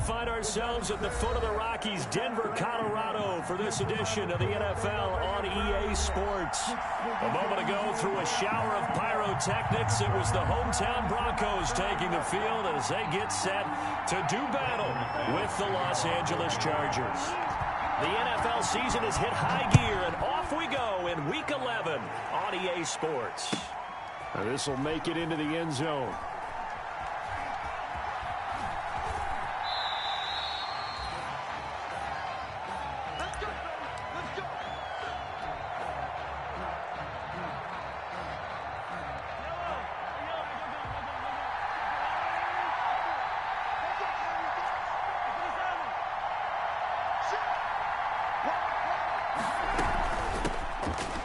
find ourselves at the foot of the Rockies, Denver, Colorado, for this edition of the NFL on EA Sports. A moment ago, through a shower of pyrotechnics, it was the hometown Broncos taking the field as they get set to do battle with the Los Angeles Chargers. The NFL season has hit high gear, and off we go in Week 11 on EA Sports. Now this will make it into the end zone.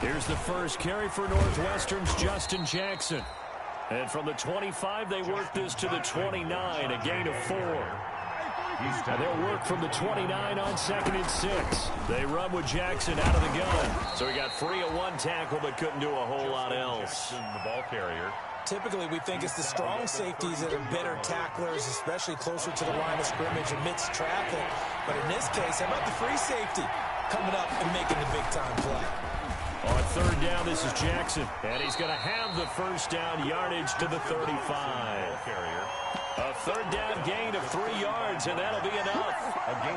Here's the first carry for Northwestern's Justin Jackson. And from the 25, they work this to the 29, a gain of 4. And they'll work from the 29 on 2nd and 6. They run with Jackson out of the gun. So he got free of one tackle, but couldn't do a whole lot else. The ball carrier. Typically, we think it's the strong safeties that are better tacklers, especially closer to the line of scrimmage amidst traffic. But in this case, how about the free safety coming up and making the big-time play? On 3rd down, this is Jackson. And he's going to have the first down yardage to the 35. A 3rd down gain of 3 yards, and that'll be enough.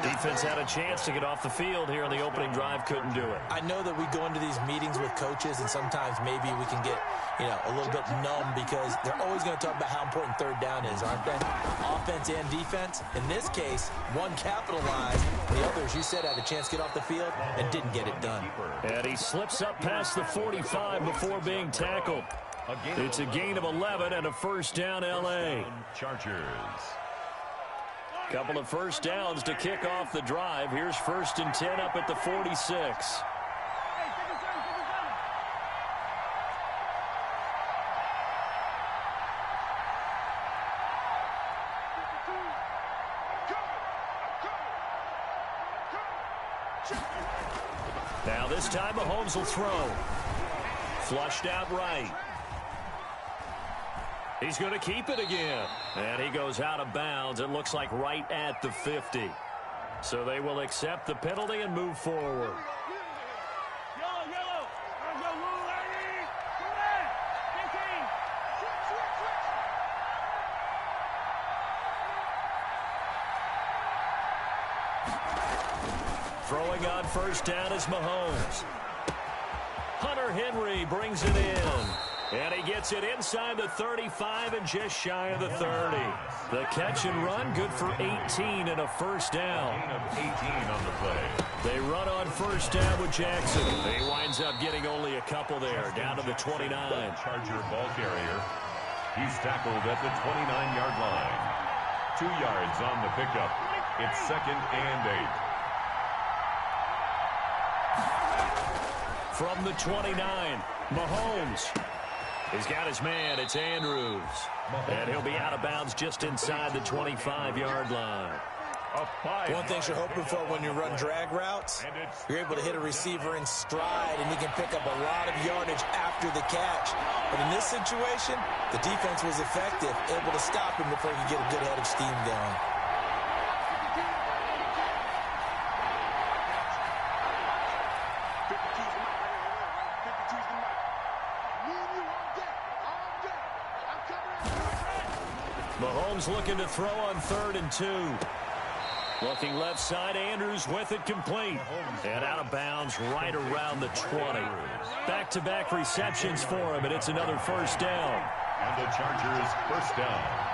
Defense had a chance to get off the field here on the opening drive, couldn't do it. I know that we go into these meetings with coaches, and sometimes maybe we can get, a little bit numb because they're always going to talk about how important 3rd down is, aren't they? Offense and defense. In this case, one capitalized. The others, you said, had a chance to get off the field and didn't get it done. And he slips up past the 45 before being tackled. It's a gain of 11 and a first down, L.A. Chargers. Couple of first downs to kick off the drive. Here's 1st and 10 up at the 46. Now this time Mahomes will throw. Flushed out right. He's going to keep it again. And he goes out of bounds. It looks like right at the 50. So they will accept the penalty and move forward. Throwing on first down is Mahomes. Hunter Henry brings it in. And he gets it inside the 35 and just shy of the 30. The catch and run, good for 18 and a first down. Gain of 18 on the play. They run on first down with Jackson. He winds up getting only a couple there, down to the 29. Charger ball carrier. He's tackled at the 29-yard line. 2 yards on the pickup. It's 2nd and 8. From the 29, Mahomes. He's got his man. It's Andrews. And he'll be out of bounds just inside the 25-yard line. One thing you're hoping for when you run drag routes, you're able to hit a receiver in stride, and he can pick up a lot of yardage after the catch. But in this situation, the defense was effective, able to stop him before he could get a good head of steam going. Mahomes looking to throw on 3rd and 2. Looking left side, Andrews with it complete. And out of bounds right around the 20. Back-to-back receptions for him, and it's another first down. And the Chargers first down.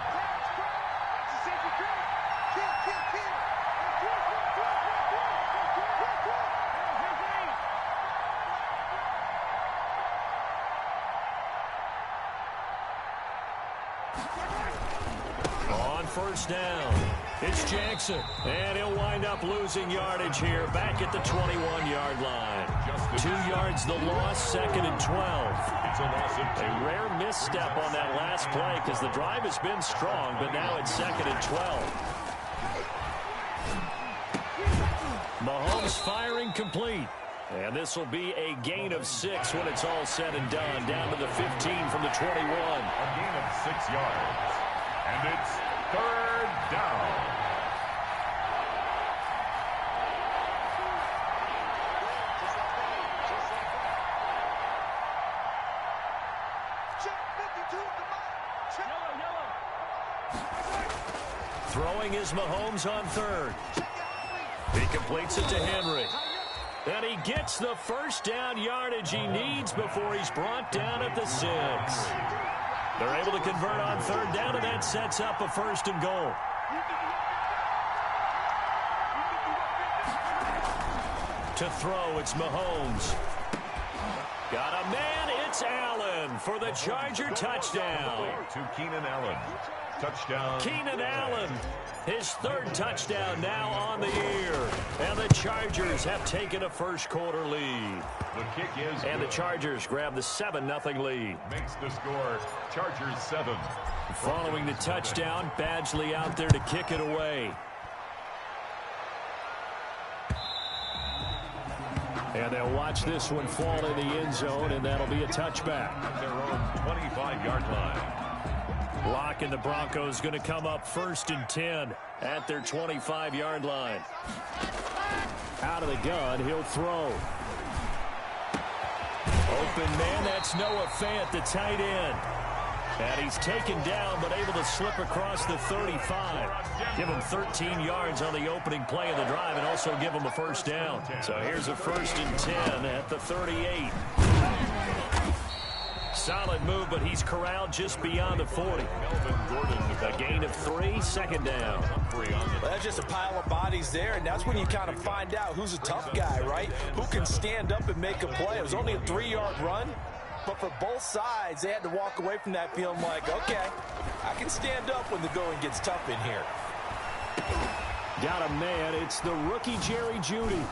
On first down, it's Jackson, and he'll wind up losing yardage here back at the 21-yard line. 2 yards the loss, 2nd and 12. It's a loss of 2. A rare misstep on that last play because the drive has been strong, but now it's 2nd and 12. Mahomes firing complete. And this will be a gain of 6 when it's all said and done, down to the 15 from the 21. A gain of 6 yards. And it's 3rd down. Throwing is Mahomes on third. He completes it to Henry. And he gets the first down yardage he needs before he's brought down at the 6. They're able to convert on third down, and that sets up a 1st and goal. To throw, it's Mahomes. Got a man, it's Allen for the Charger touchdown. To Keenan Allen. Touchdown. Keenan Allen, his 3rd touchdown now on the year. And the Chargers have taken a first-quarter lead. The kick is and good. the Chargers grab the 7-0 lead. Makes the score Chargers 7. Following the touchdown, Badgley out there to kick it away. And they'll watch this one fall in the end zone, and that'll be a touchback. At their own 25-yard line. Locke and the Broncos going to come up 1st and 10 at their 25-yard line. Out of the gun, he'll throw. Open man, that's Noah Fant, the tight end. And he's taken down, but able to slip across the 35. Give him 13 yards on the opening play of the drive and also give him a first down. So here's a 1st and 10 at the 38. Solid move, but he's corralled just beyond the 40. Melvin Gordon. A gain of 3, 2nd down. Well, that's just a pile of bodies there, and that's when you kind of find out who's a tough guy, right? Who can stand up and make a play. It was only a 3-yard run, but for both sides, they had to walk away from that feeling like, okay, I can stand up when the going gets tough in here. Got a man. It's the rookie Jerry Jeudy.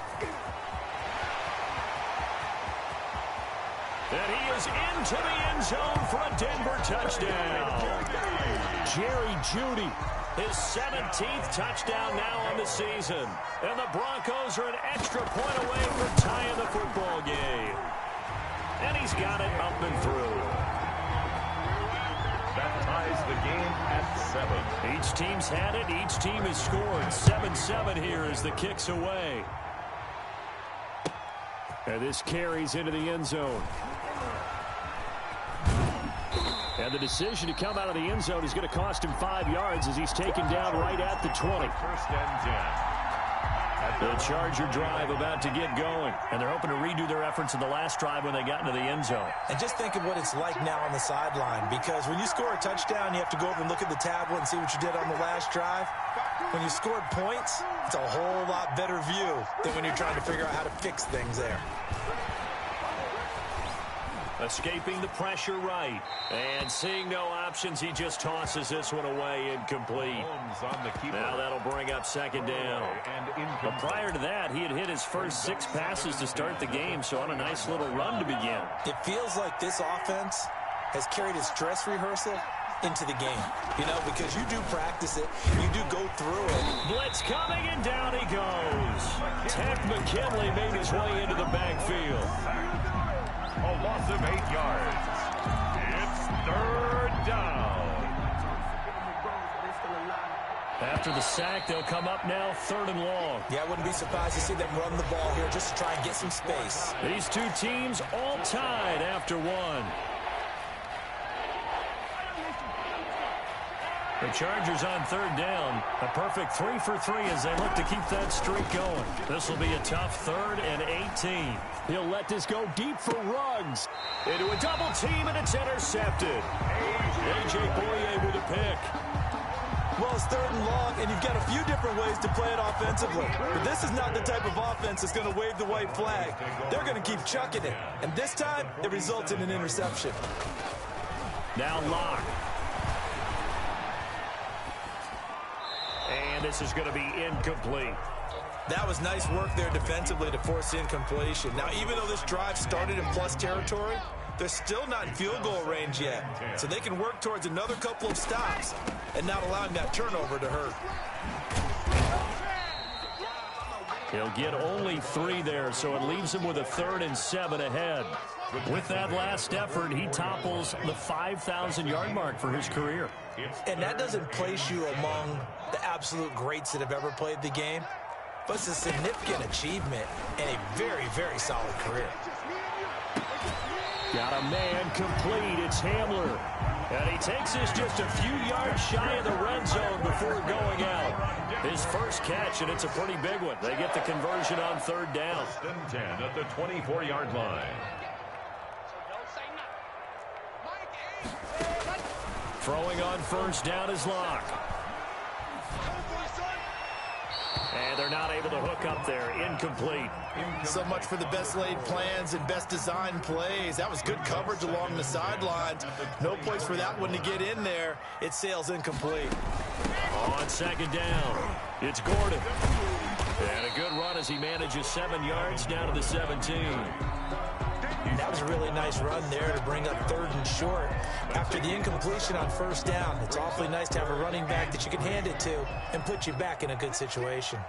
And he is into the end zone for a Denver touchdown. Jerry Jeudy, his 17th touchdown now on the season. And the Broncos are an extra point away from tying the football game. And he's got it up and through. That ties the game at 7. Each team's had it. Each team has scored. 7-7 here as the kick's away. And this carries into the end zone. And the decision to come out of the end zone is going to cost him 5 yards as he's taken down right at the 20. 1st and 10. The Charger drive about to get going. And they're hoping to redo their efforts in the last drive when they got into the end zone. And just think of what it's like now on the sideline, because when you score a touchdown, you have to go over and look at the tablet and see what you did on the last drive. When you scored points, it's a whole lot better view than when you're trying to figure out how to fix things there. Escaping the pressure right. And seeing no options, he just tosses this one away incomplete. On the keeper. Now that'll bring up 2nd down. But prior to that, he had hit his first 6 passes to start the game, so on a nice little run to begin. It feels like this offense has carried its dress rehearsal into the game, you know, because you do practice it, you do go through it. Blitz coming, and down he goes. Ted McKinley made his way into the backfield. A loss of 8 yards. It's 3rd down. After the sack, they'll come up now 3rd and long. Yeah, I wouldn't be surprised to see them run the ball here just to try and get some space. These two teams all tied after 1. The Chargers on 3rd down. A perfect 3 for 3 as they look to keep that streak going. This will be a tough 3rd and 18. He'll let this go deep for Ruggs. Into a double team, and it's intercepted. A.J. Bouye with a pick. Well, it's 3rd and long, and you've got a few different ways to play it offensively. But this is not the type of offense that's going to wave the white flag. They're going to keep chucking it. And this time, it results in an interception. Now Locke. And this is going to be incomplete. That was nice work there defensively to force the incompletion. Now, even though this drive started in plus territory, they're still not in field goal range yet. So they can work towards another couple of stops and not allowing that turnover to hurt. He'll get only 3 there, so it leaves him with a 3rd and 7 ahead. With that last effort, he topples the 5,000-yard mark for his career. And that doesn't place you among the absolute greats that have ever played the game, but it's a significant achievement and a very, very solid career. Got a man complete. It's Hamler. And he takes this just a few yards shy of the red zone before going out. His first catch, and it's a pretty big one. They get the conversion on third down. 10 at the 24-yard line. Throwing on first down is Locke. And they're not able to hook up there. Incomplete. So much for the best laid plans and best designed plays. That was good coverage along the sidelines. No place for that one to get in there. It sails incomplete. On second down, it's Gordon. And a good run as he manages 7 yards down to the 17. That was a really nice run there to bring up third and short. After the incompletion on first down, it's awfully nice to have a running back that you can hand it to and put you back in a good situation.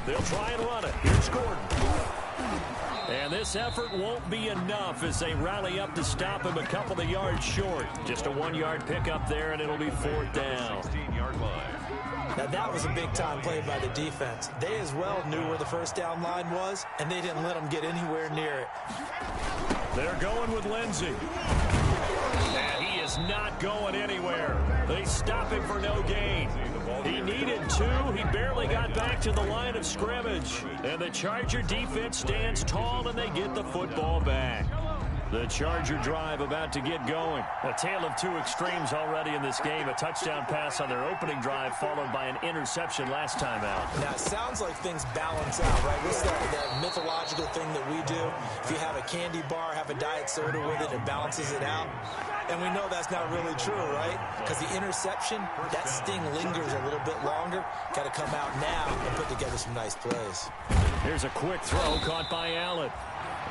They'll try and run it. Here's Gordon. And this effort won't be enough as they rally up to stop him a couple of yards short. Just a 1-yard pickup there, and it'll be fourth down. 16-yard line. Now, that was a big-time play by the defense. They as well knew where the first down line was, and they didn't let them get anywhere near it. They're going with Lindsey. And he is not going anywhere. They stop him for no gain. He needed 2. He barely got back to the line of scrimmage. And the Charger defense stands tall, and they get the football back. The Charger drive about to get going. A tale of two extremes already in this game. A touchdown pass on their opening drive followed by an interception last time out. Now, it sounds like things balance out, right? What's that mythological thing that we do? If you have a candy bar, have a diet soda with it, it balances it out. And we know that's not really true, right? Because the interception, that sting lingers a little bit longer. Got to come out now and put together some nice plays. Here's a quick throw caught by Allen.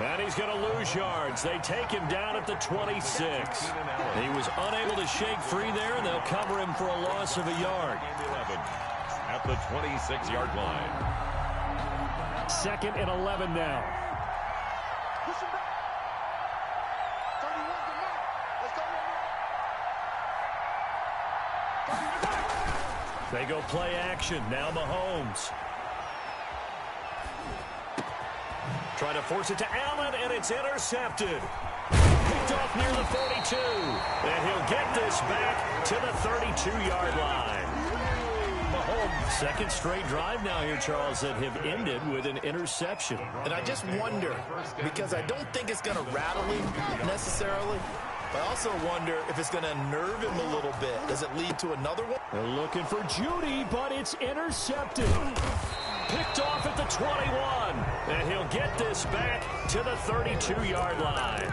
And he's going to lose yards. They take him down at the 26. He was unable to shake free there, and they'll cover him for a loss of a yard. At the 26-yard line. 2nd and 11 now. They go play action. Now Mahomes. Trying to force it to Allen, and it's intercepted. Picked off near the 42. And he'll get this back to the 32-yard line. Mahomes, second straight drive now here, Charles, that have ended with an interception. And I just wonder, because I don't think it's going to rattle him necessarily, but I also wonder if it's going to nerve him a little bit. Does it lead to another one? They're looking for Judy, but it's intercepted. Picked off at the 21. And he'll get this back to the 32-yard line.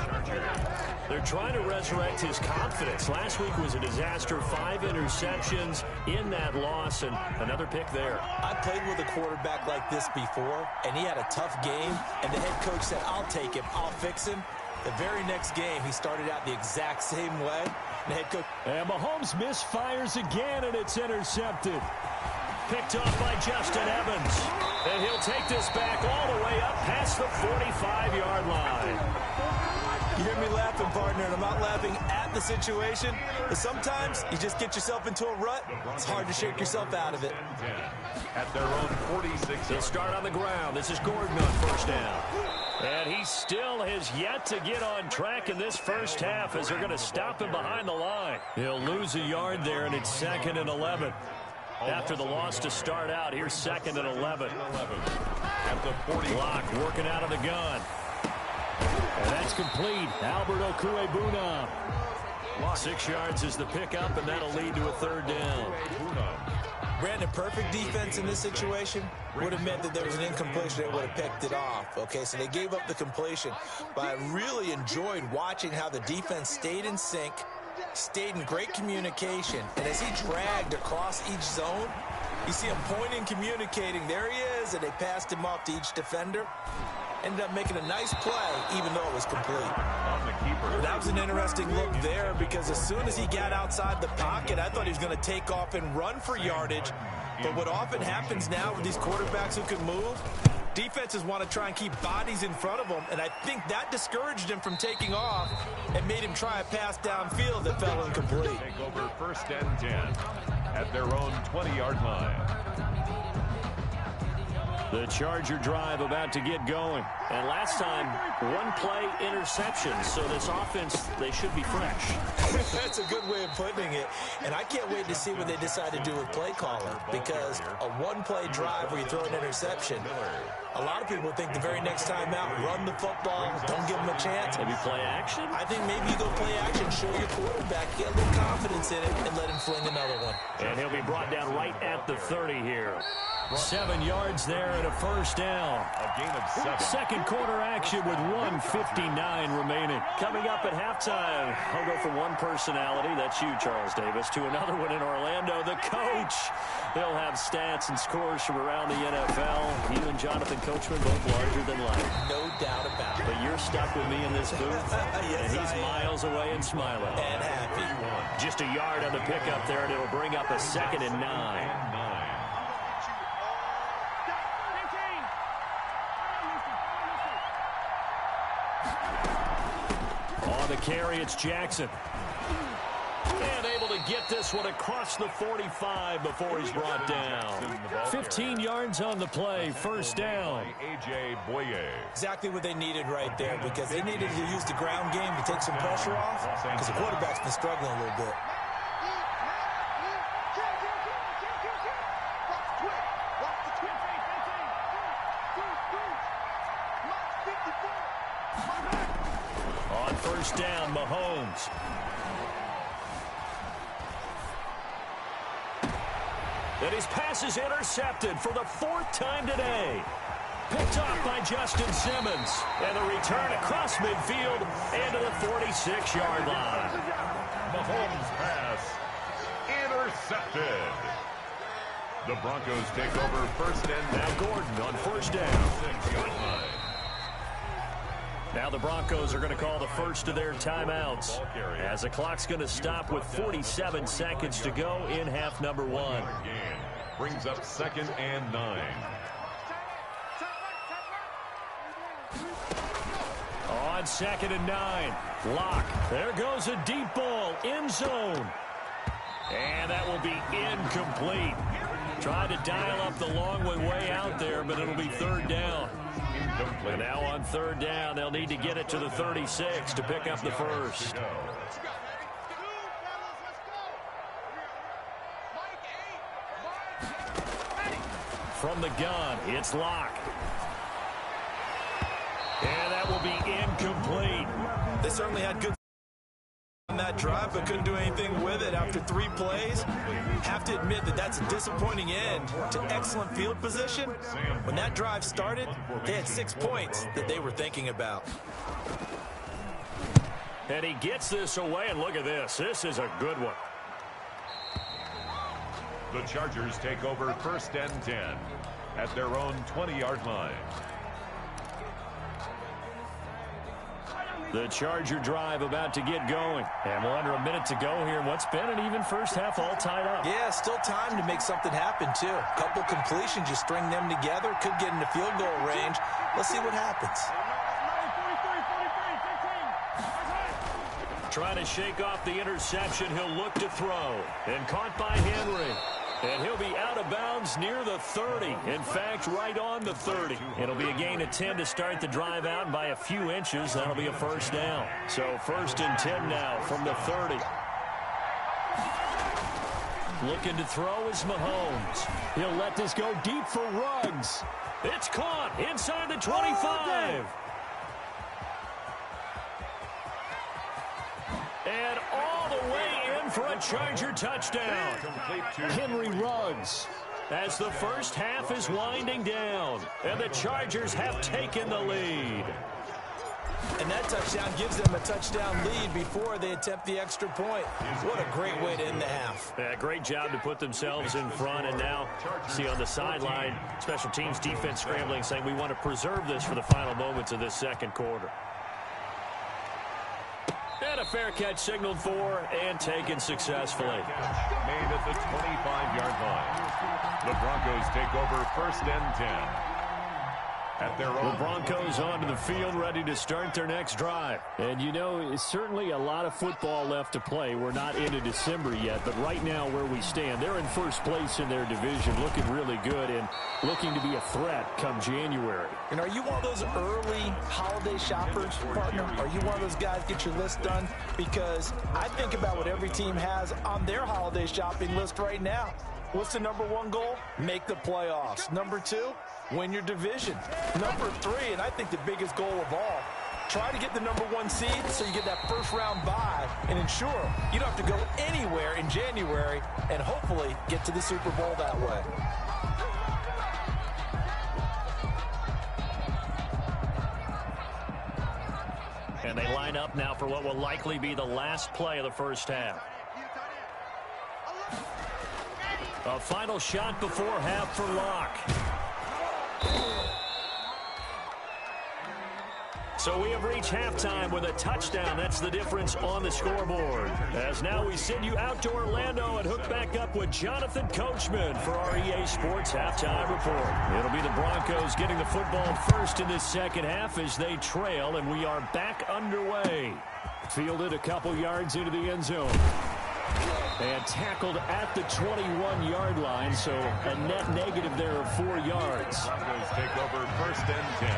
They're trying to resurrect his confidence. Last week was a disaster. 5 interceptions in that loss, and another pick there. I played with a quarterback like this before, and he had a tough game, and the head coach said, I'll take him, I'll fix him. The very next game, he started out the exact same way. The head coach. And Mahomes misfires again, and it's intercepted. Picked off by Justin Evans. And he'll take this back all the way up past the 45-yard line. You hear me laughing, partner, and I'm not laughing at the situation, but sometimes you just get yourself into a rut. It's hard to shake yourself out of it. At their own 46. They'll start on the ground. This is Gordon on first down. And he still has yet to get on track in this first half as they're going to stop him behind the line. He'll lose a yard there, and it's 2nd and 11. After the loss to start out, here's 2nd and 11. At the 40. Locke working out of the gun. And that's complete. Albert Okuebuna. 6 yards is the pickup, and that'll lead to a third down. Brandon, perfect defense in this situation would have meant that there was an incompletion that would have picked it off. Okay, so they gave up the completion. But I really enjoyed watching how the defense stayed in sync, stayed in great communication, and as he dragged across each zone, you see him pointing, communicating. There he is, and they passed him off to each defender. Ended up making a nice play, even though it was complete. That was an interesting look there, because as soon as he got outside the pocket, I thought he was going to take off and run for yardage. But what often happens now with these quarterbacks who can move, defenses want to try and keep bodies in front of them, and I think that discouraged him from taking off and made him try a pass downfield that fell incomplete. Take over 1st and 10 at their own 20-yard line. The Charger drive about to get going. And last time, one-play interception. So this offense, they should be fresh. That's a good way of putting it. And I can't wait to see what they decide to do with play calling. Because a one-play drive where you throw an interception, a lot of people think the very next time out, run the football, don't give them a chance. Maybe play action? I think maybe you go play action, show your quarterback, get a little confidence in it, and let him fling another one. And he'll be brought down right at the 30 here. 7 yards there and a first down. A gain of 7. Second quarter action with 1:59 remaining. Coming up at halftime, I'll go from one personality, that's you, Charles Davis, to another one in Orlando, the coach. He'll have stats and scores from around the NFL. You and Jonathan Coachman both larger than life. No doubt about it. But you're stuck with me in this booth, Yes, and he's miles away and smiling. And happy. Just a yard on the pickup there, and it'll bring up a 2nd and 9. On the carry, it's Jackson. And able to get this one across the 45 before he's brought down. 15 yards on the play, first down. A.J. Boye. Exactly what they needed right there, because they needed to use the ground game to take some pressure off, because the quarterback's been struggling a little bit. On first down, Mahomes. And his pass is intercepted for the 4th time today. Picked off by Justin Simmons. And the return across midfield and to the 46-yard line. Mahomes' pass intercepted. The Broncos take over first and Now Gordon on first down. 6-yard line. Now the Broncos are going to call the first of their timeouts, as the clock's going to stop with 47 seconds to go in half number 1. Brings up 2nd and 9. On 2nd and 9, Lock. There goes a deep ball, end zone. And that will be incomplete. Tried to dial up the long one way out there, but it'll be 3rd down. And now on 3rd down, they'll need to get it to the 36 to pick up the first. From the gun, it's Lock. And that will be incomplete. They certainly had good on that drive, but couldn't do anything with it after 3 plays. Have to admit that that's a disappointing end to excellent field position. When that drive started, they had 6 points that they were thinking about. And he gets this away, and look at this. This is a good one. The Chargers take over first and 10 at their own 20-yard line. The Charger drive about to get going. And we're under a minute to go here. What's been an even first half all tied up. Yeah, still time to make something happen, too. A couple completions, you string them together, could get into field goal range. Let's see what happens. Trying to shake off the interception. He'll look to throw. And caught by Henry. And he'll be out of bounds near the 30. In fact, right on the 30. It'll be a gain of 10 to start the drive out, and by a few inches, that'll be a first down. So 1st and 10 now from the 30. Looking to throw is Mahomes. He'll let this go deep for Ruggs. It's caught inside the 25. And all the way in for a Charger touchdown. Henry Ruggs. As the first half is winding down, and the Chargers have taken the lead. And that touchdown gives them a touchdown lead before they attempt the extra point. What a great way to end the half. Yeah, great job to put themselves in front, and now see on the sideline, special teams defense scrambling, saying we want to preserve this for the final moments of this second quarter. And a fair catch signaled for and taken successfully. Made at the 25-yard line. The Broncos take over first and 10. At their The own Broncos onto the field, ready to start their next drive. And, you know, it's certainly a lot of football left to play. We're not into December yet, but right now where we stand, they're in first place in their division, looking really good and looking to be a threat come January. And are you one of those early holiday shoppers, partner? Are you one of those guys get your list done? Because I think about what every team has on their holiday shopping list right now. What's the number one goal? Make the playoffs. Number two, win your division. Number three, and I think the biggest goal of all, try to get the number one seed so you get that first round bye and ensure you don't have to go anywhere in January and hopefully get to the Super Bowl that way. And they line up now for what will likely be the last play of the first half. A final shot before half for Locke. So we have reached halftime with a touchdown. That's the difference on the scoreboard. As now we send you out to Orlando and hook back up with Jonathan Coachman for our EA Sports Halftime Report. It'll be the Broncos getting the football first in this second half as they trail, and we are back underway. Fielded a couple yards into the end zone. And tackled at the 21-yard line, so a net negative there of 4 yards. Broncos take over first and 10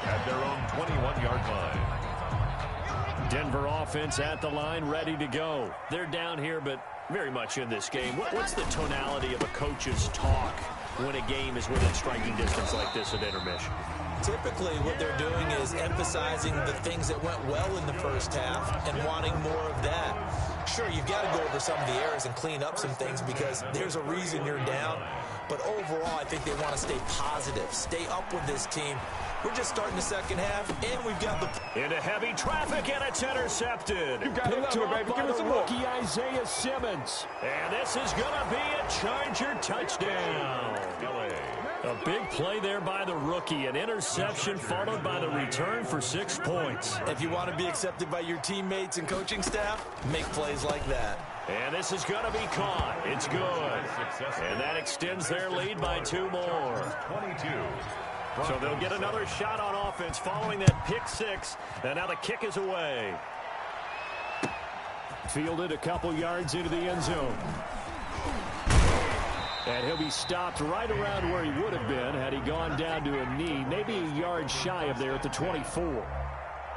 at their own 21-yard line. Denver offense at the line, ready to go. They're down here, but very much in this game. What's the tonality of a coach's talk when a game is within striking distance like this at intermission? Typically, what they're doing is emphasizing the things that went well in the first half and wanting more of that. Sure, you've got to go over some of the errors and clean up some things because there's a reason you're down. But overall, I think they want to stay positive, stay up with this team. We're just starting the second half, and we've got the... Into heavy traffic, and it's intercepted. You got it to it, baby. Give us some rookie Isaiah Simmons. And this is going to be a Charger touchdown. A big play there by the rookie. An interception followed by the return for 6 points. If you want to be accepted by your teammates and coaching staff, make plays like that. And this is going to be caught. It's good. And that extends their lead by 2 more. 22. So they'll get another shot on offense following that pick 6. And now the kick is away. Fielded a couple yards into the end zone. And he'll be stopped right around where he would have been had he gone down to a knee, maybe a yard shy of there at the 24.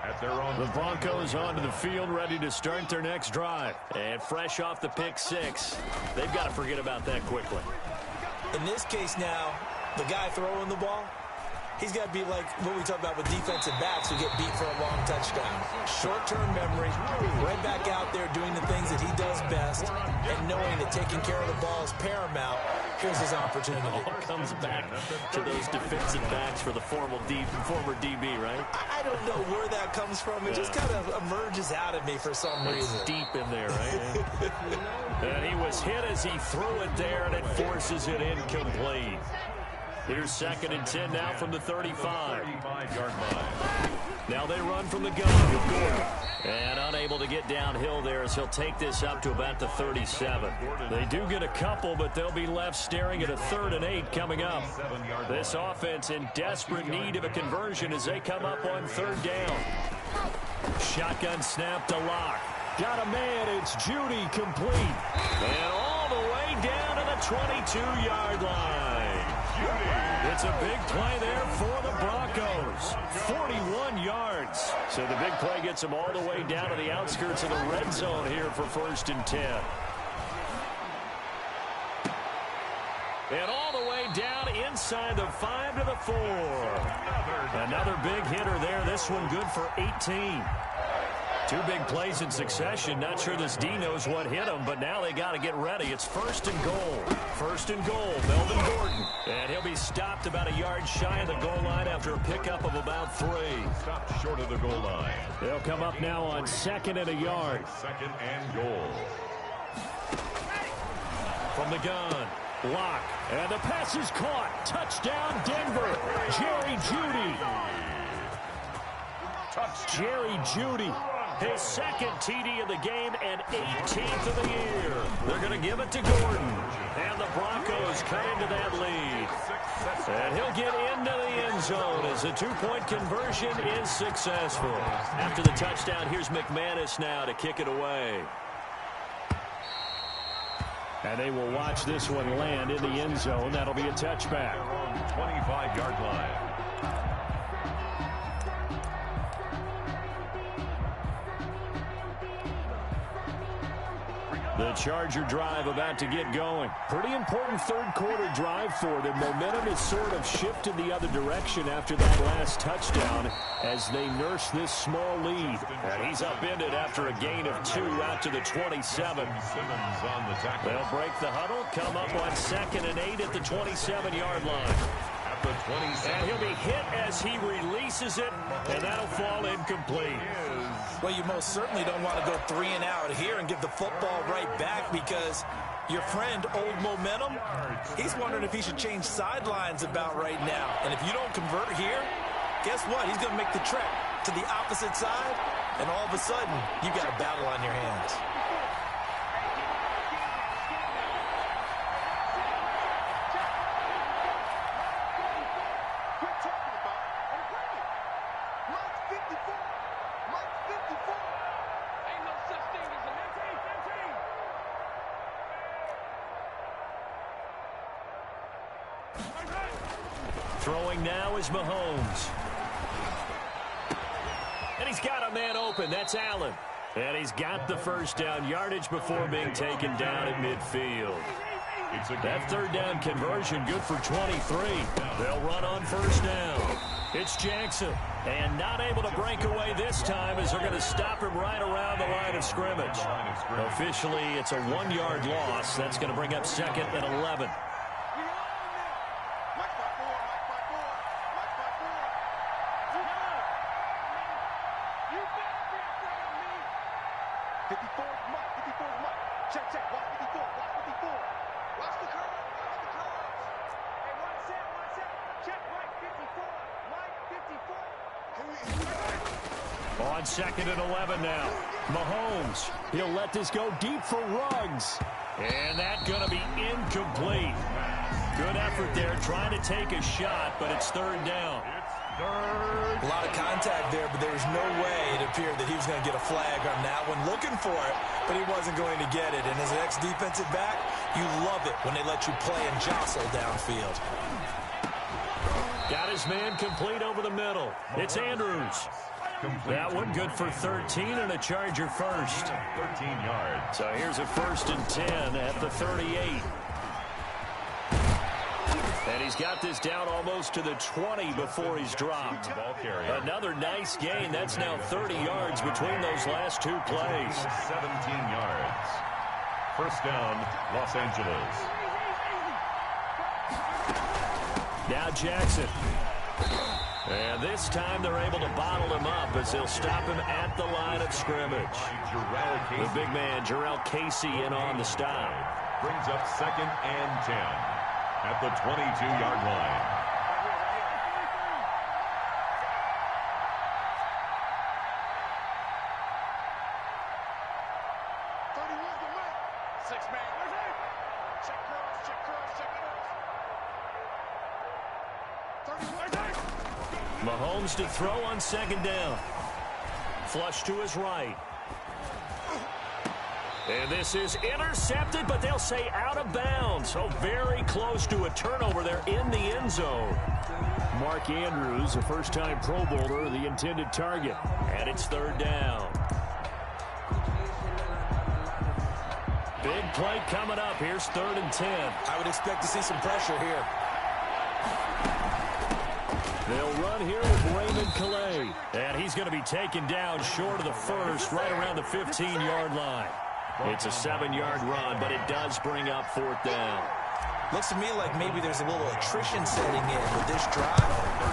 At their own the Broncos onto the field, ready to start their next drive. And fresh off the pick 6, they've got to forget about that quickly. In this case now, the guy throwing the ball, he's got to be like what we talk about with defensive backs who get beat for a long touchdown. Short-term memory, right back out there doing the things that he does best, and knowing that taking care of the ball is paramount. Here's his opportunity. It all comes back to those defensive backs for the former DB, right? I don't know where that comes from. It just kind of emerges out of me for some reason. It's deep in there, right? And he was hit as he threw it there, and it forces it incomplete. Here's 2nd and 10 now from the 35. 35-yard line. Now they run from the gun with Gordon. And unable to get downhill there as he'll take this up to about the 37. They do get a couple, but they'll be left staring at a 3rd and 8 coming up. This offense in desperate need of a conversion as they come up on 3rd down. Shotgun snap to Locke. Got a man, it's Judy, complete. And all the way down to the 22-yard line. It's a big play there for the Broncos. 41 yards. So the big play gets them all the way down to the outskirts of the red zone here for 1st and 10. And all the way down inside the 5 to the 4. Another big hitter there. This one good for 18. 2 big plays in succession. Not sure this D knows what hit him, but now they got to get ready. It's 1st and goal. 1st and goal, Melvin Gordon. And he'll be stopped about a yard shy of the goal line after a pickup of about 3. Stopped short of the goal line. They'll come up now on 2nd and a yard. 2nd and goal. From the gun, Locke. And the pass is caught. Touchdown, Denver. Jerry Jeudy. Jerry Jeudy His second TD of the game and 18th of the year. They're going to give it to Gordon. And the Broncos cut into that lead. And he'll get into the end zone as the two-point conversion is successful. After the touchdown, here's McManus now to kick it away. And they will watch this one land in the end zone. That'll be a touchback. 25-yard line. The Charger drive about to get going. Pretty important third-quarter drive for them. Momentum has sort of shifted the other direction after that last touchdown as they nurse this small lead. And he's upended after a gain of 2 out to the 27. Simmons on the tackle. They'll break the huddle, come up on 2nd and 8 at the 27-yard line. At the 27. And he'll be hit as he releases it, and that'll fall incomplete. Well, you most certainly don't want to go 3 and out here and give the football right back because your friend, Old Momentum, he's wondering if he should change sidelines about right now. And if you don't convert here, guess what? He's going to make the trek to the opposite side, and all of a sudden, you got a battle on your hands. Throwing now is Mahomes. And he's got a man open. That's Allen. And he's got the first down yardage before being taken down at midfield. That third down conversion good for 23. They'll run on first down. It's Jackson. And not able to break away this time as they're going to stop him right around the line of scrimmage. Officially, it's a 1-yard loss. That's going to bring up 2nd and 11. On 2nd and 11 now. Mahomes. He'll let this go deep for Ruggs. And that's going to be incomplete. Good effort there trying to take a shot, but it's 3rd down. A lot of contact there, but there was no way it appeared that he was going to get a flag on that one. Looking for it, but he wasn't going to get it. And as an ex-defensive back, you love it when they let you play and jostle downfield. Got his man complete over the middle. It's Andrews. That one good for 13 and a Charger first. 13 yards. So here's a 1st and 10 at the 38. And he's got this down almost to the 20 before he's dropped. Another nice gain. That's now 30 yards between those last 2 plays. 17 yards. First down, Los Angeles. Now Jackson. And this time they're able to bottle him up as they'll stop him at the line of scrimmage. The big man, Jarrell Casey, in on the stop. Brings up 2nd and 10 at the 22-yard line. Mahomes to throw on 2nd down. Flush to his right. And this is intercepted, but they'll say out of bounds. So very close to a turnover there in the end zone. Mark Andrews, a first-time Pro Bowler, the intended target. And it's 3rd down. Big play coming up. Here's 3rd and 10. I would expect to see some pressure here. They'll run here with Raymond Calais. And he's going to be taken down short of the first, right around the 15-yard line. It's a 7-yard run, but it does bring up 4th down. Looks to me like maybe there's a little attrition setting in with this drive.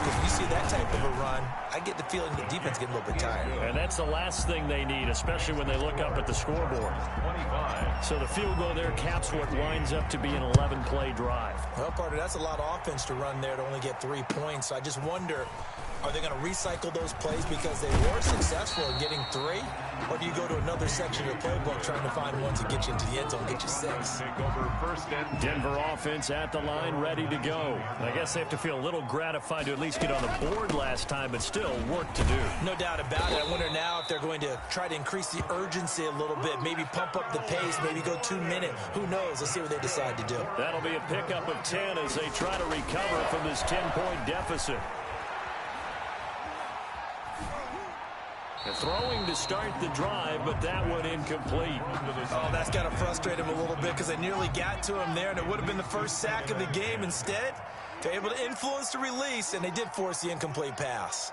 If you see that type of a run, I get the feeling the defense getting a little bit tired. And that's the last thing they need, especially when they look up at the scoreboard. 25. So the field goal there caps what winds up to be an 11-play drive. Well, partner, that's a lot of offense to run there to only get 3 points. I just wonder Are they going to recycle those plays because they were successful in getting 3? Or do you go to another section of the playbook trying to find one to get you into the end zone, get you 6? Take over first and Denver offense at the line, ready to go. I guess they have to feel a little gratified to at least get on the board last time, but still work to do. No doubt about it. I wonder now if they're going to try to increase the urgency a little bit, maybe pump up the pace, maybe go 2-minute. Who knows? Let's see what they decide to do. That'll be a pickup of 10 as they try to recover from this 10-point deficit. Throwing to start the drive, but that one incomplete. Oh, that's got to frustrate him a little bit because they nearly got to him there, and it would have been the first sack of the game. Instead, they're able to influence the release, and they did force the incomplete pass.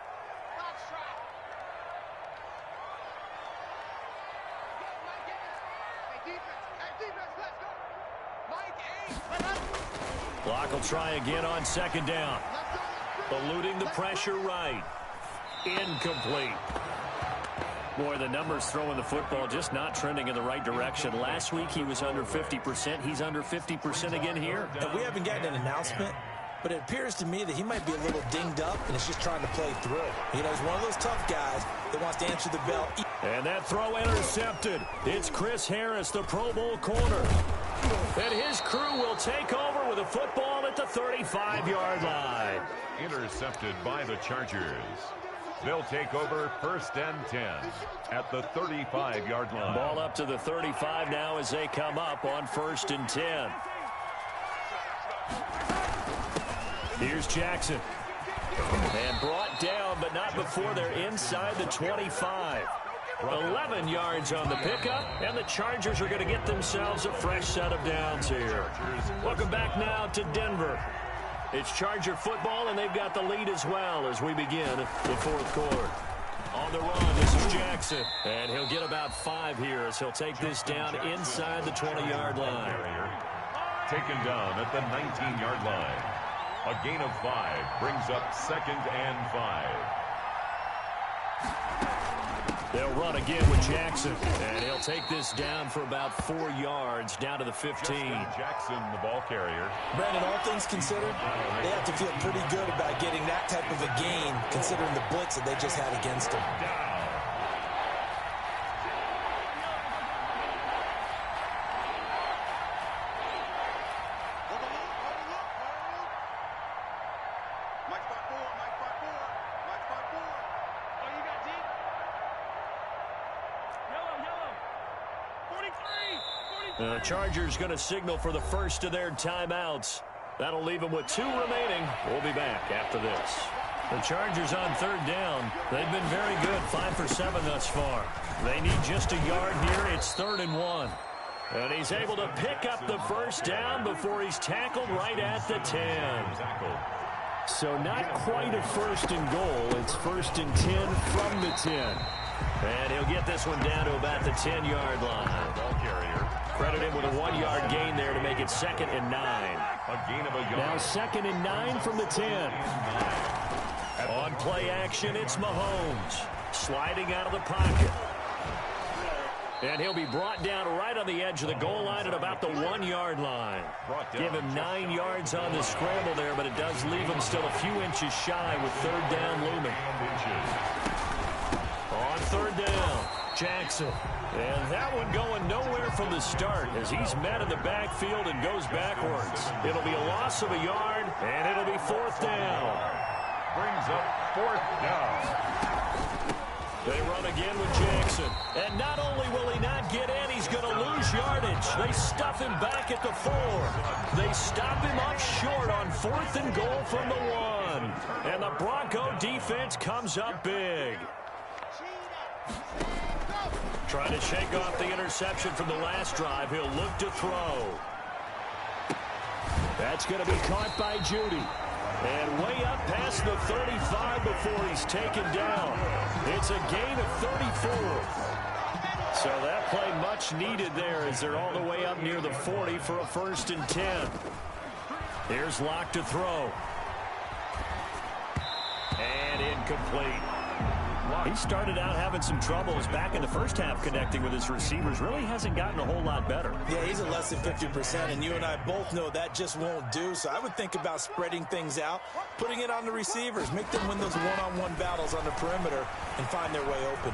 Clock will try again on second down. Eluding the pressure right. Incomplete. Boy, the numbers throwing the football just not trending in the right direction. Last week he was under 50%. He's under 50% again here. And we haven't gotten an announcement, but it appears to me that he might be a little dinged up and is just trying to play through. You know, he's one of those tough guys that wants to answer the bell. And that throw intercepted. It's Chris Harris, the Pro Bowl corner. And his crew will take over with a football at the 35-yard line. intercepted by the Chargers. They'll take over first and 10 at the 35-yard line. Ball up to the 35 now as they come up on first and 10. Here's Jackson. And brought down, but not before they're inside the 25. 11 yards on the pickup, and the Chargers are going to get themselves a fresh set of downs here. Welcome back now to Denver. It's Charger football, and they've got the lead as well as we begin the fourth quarter. On the run, this is Jackson, and he'll get about 5 here as he'll take this down inside the 20-yard line. Taken down at the 19-yard line. A gain of 5 brings up second and 5. They'll run again with Jackson, and he'll take this down for about 4 yards down to the 15. Jackson, the ball carrier. Brandon, all things considered, they have to feel pretty good about getting that type of a gain, considering the blitz that they just had against them. The Chargers going to signal for the first of their timeouts. That'll leave them with 2 remaining. We'll be back after this. The Chargers on third down. They've been very good, 5 for 7 thus far. They need just a yard here. It's 3rd and 1. And he's able to pick up the first down before he's tackled right at the 10. So not quite a 1st and goal. It's 1st and 10 from the 10. And he'll get this one down to about the 10-yard line. Ball carrier. Credit him with a 1-yard gain there to make it 2nd and 9. A gain of a yard. Now 2nd and 9 from the 10. On play action, it's Mahomes. Sliding out of the pocket. And he'll be brought down right on the edge of the goal line at about the 1-yard line. Give him 9 yards on the scramble there, but it does leave him still a few inches shy with 3rd down looming. On 3rd down, Jackson. And that one going nowhere from the start as he's met in the backfield and goes backwards. It'll be a loss of a yard, and it'll be 4th down. Brings up 4th down. They run again with Jackson. And not only will he not get in, he's going to lose yardage. They stuff him back at the 4. They stop him up short on 4th and goal from the 1. And the Bronco defense comes up big. Trying to shake off the interception from the last drive. He'll look to throw. That's going to be caught by Judy. And way up past the 35 before he's taken down. It's a gain of 34. So that play much needed there as they're all the way up near the 40 for a 1st and 10. Here's Locke to throw. And incomplete. He started out having some troubles back in the first half connecting with his receivers. Really hasn't gotten a whole lot better. Yeah, he's at less than 50%, and you and I both know that just won't do. So I would think about spreading things out, putting it on the receivers, make them win those one-on-one battles on the perimeter and find their way open.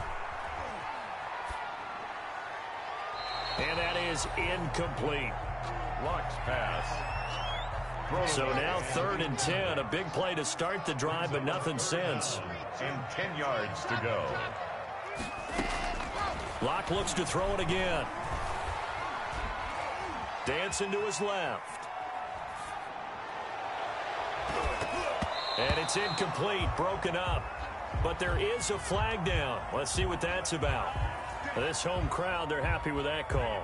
And that is incomplete. Locks pass. So now 3rd and 10. A big play to start the drive, but nothing since. And 10 yards to go. Locke looks to throw it again. Dancing to his left. And it's incomplete, broken up. But there is a flag down. Let's see what that's about. This home crowd, they're happy with that call.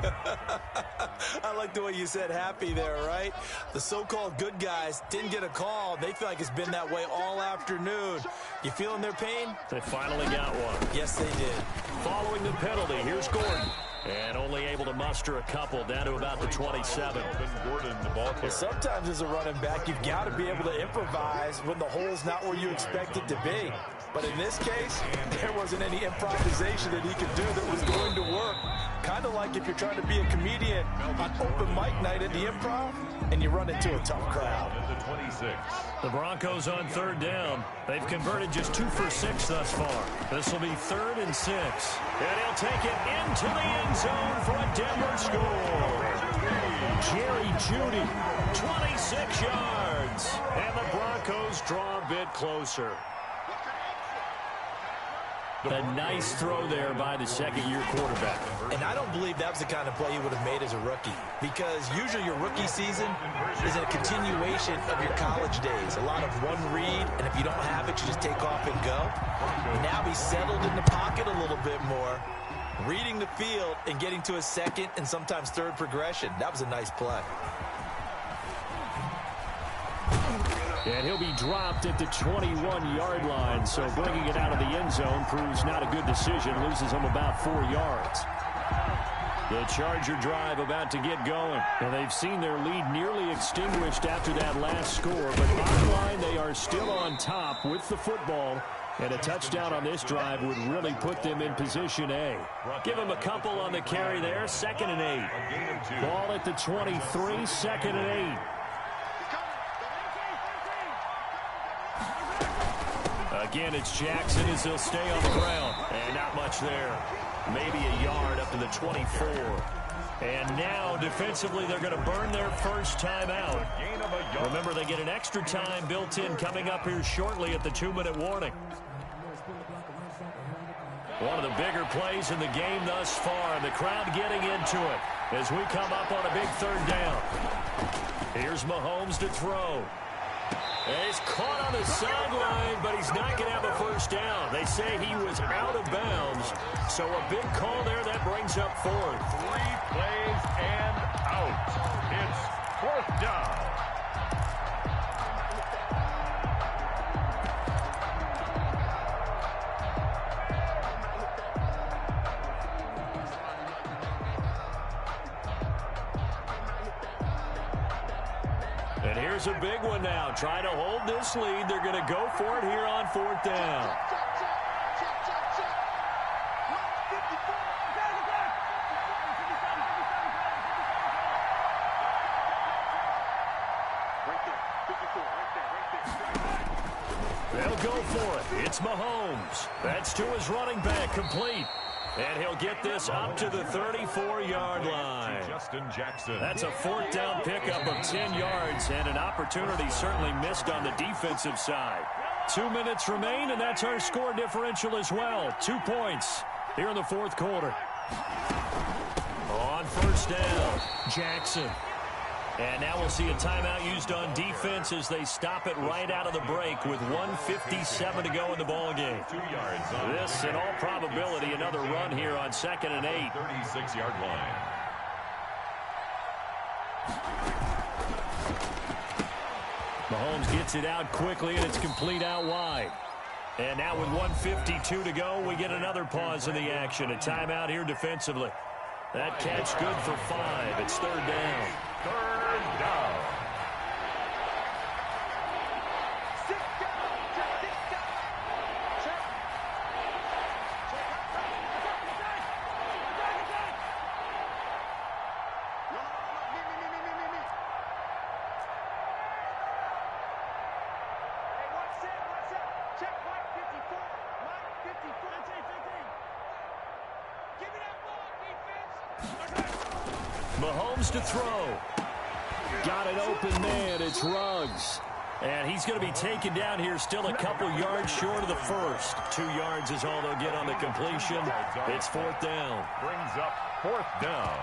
I like the way you said happy there, right? The so-called good guys didn't get a call. They feel like it's been that way all afternoon. You feeling their pain? They finally got one. Yes, they did. Following the penalty, here's Gordon. And only able to muster a couple down to about the 27. Gordon, the ball carrier. Well, sometimes as a running back, you've got to be able to improvise when the hole's not where you expect it to be. But in this case, there wasn't any improvisation that he could do that was going to work. Kind of like if you're trying to be a comedian on open mic night at the Improv and you run into a tough crowd. At the 26. The Broncos on 3rd down. They've converted just 2 for 6 thus far. This will be 3rd and 6. And he'll take it into the end zone for a Denver score. Jerry Jeudy, 26 yards. And the Broncos draw a bit closer. A nice throw there by the second-year quarterback. And I don't believe that was the kind of play he would have made as a rookie, because usually your rookie season is a continuation of your college days. A lot of one read, and if you don't have it, you just take off and go. Now he's settled in the pocket a little bit more, reading the field and getting to a second and sometimes third progression. That was a nice play. And he'll be dropped at the 21-yard line, so bringing it out of the end zone proves not a good decision, loses him about 4 yards. The Charger drive about to get going, and they've seen their lead nearly extinguished after that last score, but bottom line, they are still on top with the football, and a touchdown on this drive would really put them in position A. Give him a couple on the carry there, 2nd and 8. Ball at the 23, 2nd and 8. Again, it's Jackson as he'll stay on the ground. And not much there. Maybe a yard up to the 24. And now, defensively, they're going to burn their first time out. Remember, they get an extra time built in coming up here shortly at the 2-minute warning. One of the bigger plays in the game thus far, and the crowd getting into it as we come up on a big 3rd down. Here's Mahomes to throw. He's caught on the sideline, but he's not going to have a first down. They say he was out of bounds, so a big call there that brings up 4th. 3 plays and out. It's 4th down. And here's a big one now. Trying to hold this lead. They're going to go for it here on 4th down. They'll go for it. It's Mahomes. That's to his running back, complete. And he'll get this up to the 34-yard line. Justin Jackson. That's a 4th down pickup of 10 yards and an opportunity certainly missed on the defensive side. 2 minutes remain, and that's our score differential as well. 2 points here in the 4th quarter. On 1st down, Jackson. And now we'll see a timeout used on defense as they stop it right out of the break with 1:57 to go in the ballgame. 2 yards on This, in all probability, another run here on 2nd and 8. 36-yard line. Mahomes gets it out quickly, and it's complete out wide. And now with 1:52 to go, we get another pause in the action. A timeout here defensively. That catch good for 5. It's 3rd down. 3rd down. Mahomes to throw. Got an open man. It's Ruggs. And he's going to be taken down here, still a couple yards short of the first. 2 yards is all they'll get on the completion. It's 4th down. Brings up 4th down.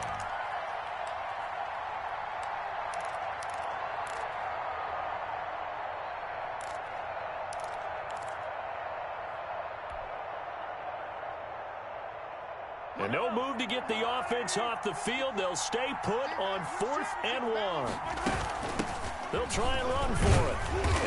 And no move to get the offense off the field. They'll stay put on 4th and 1. They'll try and run for it.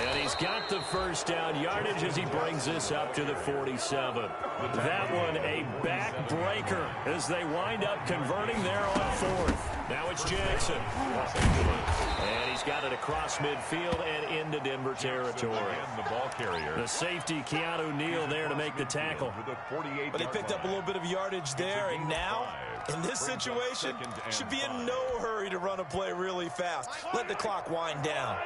And he's got the first down yardage as he brings this up to the 47. That one a backbreaker as they wind up converting there on 4th. Now it's Jackson. And he's got it across midfield and into Denver territory. The ball carrier. The safety, Keanu Neal, there to make the tackle. But they picked up a little bit of yardage there, and now, in this situation, should be in no hurry to run a play really fast. Let the clock wind down.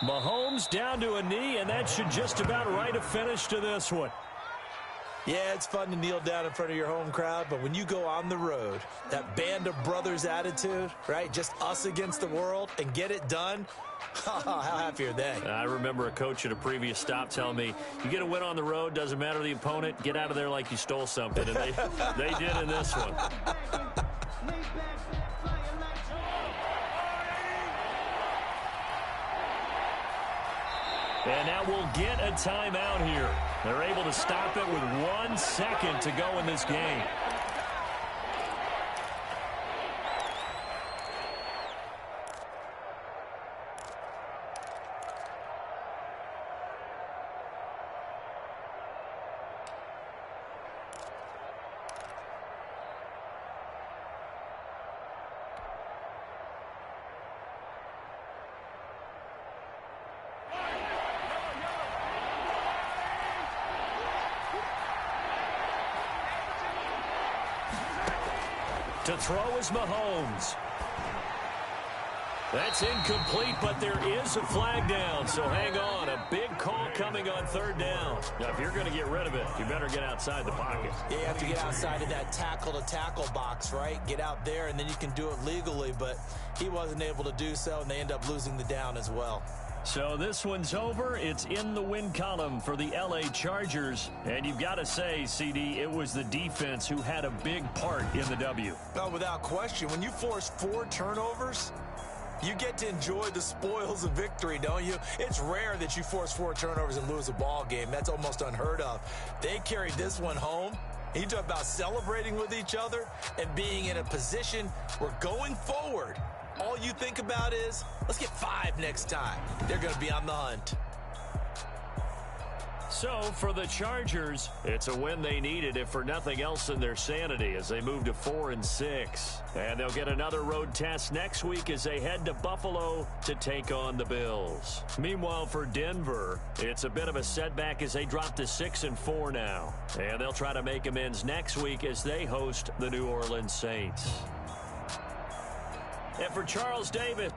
Mahomes down to a knee, and that should just about write a finish to this one. Yeah, it's fun to kneel down in front of your home crowd, but when you go on the road, that band of brothers attitude, right, just us against the world, and get it done, how happy are they? I remember a coach at a previous stop telling me, you get a win on the road, doesn't matter the opponent, get out of there like you stole something, and they did in this one. And now we'll get a timeout here. They're able to stop it with 1 second to go in this game. To throw is Mahomes. That's incomplete, but there is a flag down, so hang on. A big call coming on 3rd down. Now, if you're going to get rid of it, you better get outside the pocket. Yeah, you have to get outside of that tackle-to-tackle box, right? Get out there, and then you can do it legally, but he wasn't able to do so, and they end up losing the down as well. So this one's over. It's in the win column for the L.A. Chargers. And you've got to say, CD, it was the defense who had a big part in the W. No, without question. When you force 4 turnovers, you get to enjoy the spoils of victory, don't you? It's rare that you force 4 turnovers and lose a ball game. That's almost unheard of. They carried this one home. You talk about celebrating with each other and being in a position where going forward, all you think about is, let's get 5 next time. They're going to be on the hunt. So for the Chargers, it's a win they needed, if for nothing else in their sanity, as they move to 4-6. And they'll get another road test next week as they head to Buffalo to take on the Bills. Meanwhile, for Denver, it's a bit of a setback as they drop to 6-4 now. And they'll try to make amends next week as they host the New Orleans Saints. And for Charles Davis,